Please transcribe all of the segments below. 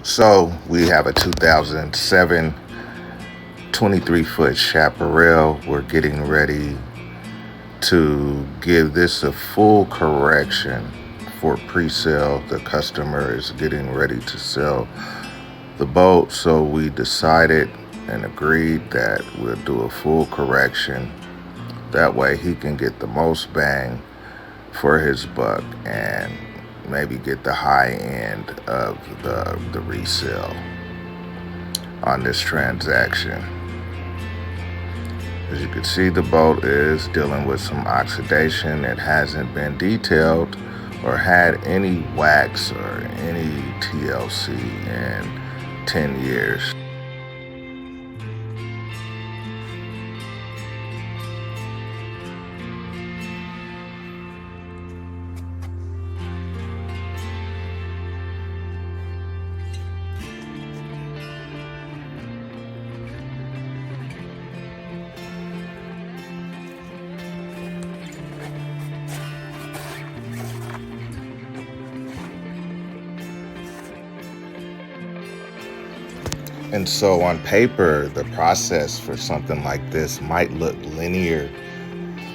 So we have a 2007 23-foot Chaparral. We're getting ready to give this a full correction for pre-sale. The customer is getting ready to sell the boat, so we decided and agreed that we'll do a full correction. That way he can get the most bang for his buck and maybe get the high end of the resale on this transaction. As you can see, the boat is dealing with some oxidation. It hasn't been detailed or had any wax or any TLC in 10 years. And so on paper, the process for something like this might look linear.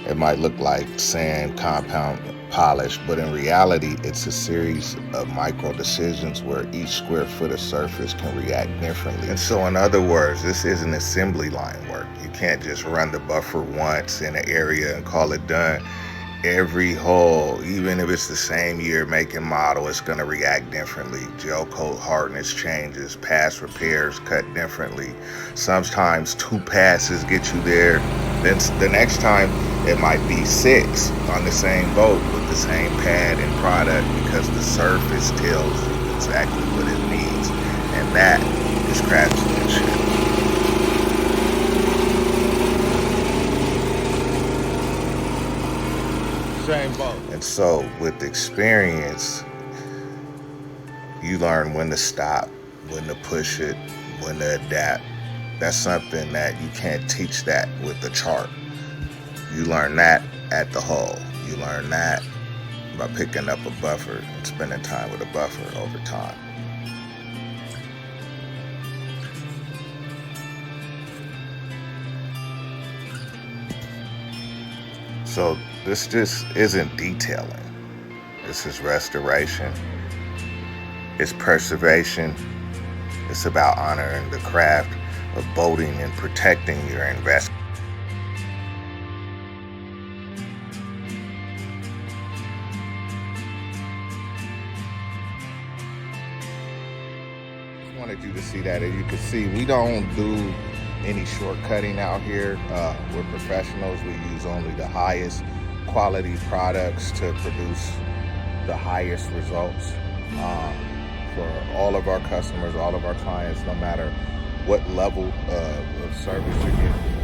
It might look like sand, compound, polish, but in reality, it's a series of micro decisions where each square foot of surface can react differently. And so in other words, this isn't assembly line work. You can't just run the buffer once in an area and call it done. Every hole, even if it's the same year, make, and model, it's going to react differently. Gel coat hardness changes, pass repairs cut differently. Sometimes 2 passes get you there. Then the next time it might be 6 on the same boat with the same pad and product, because the surface tells you exactly what it needs. And that is craftsmanship. Same boat. And so with experience, you learn when to stop, when to push it, when to adapt. That's something that you can't teach that with the chart. You learn that at the hull. You learn that by picking up a buffer and spending time with a buffer over time. So this just isn't detailing. This is restoration. It's preservation. It's about honoring the craft of boating and protecting your investment. Just wanted you to see that. As you can see, we don't do any shortcutting out here. We're professionals. We use only the highest quality products to produce the highest results for all of our customers, all of our clients, no matter what level of service you're getting.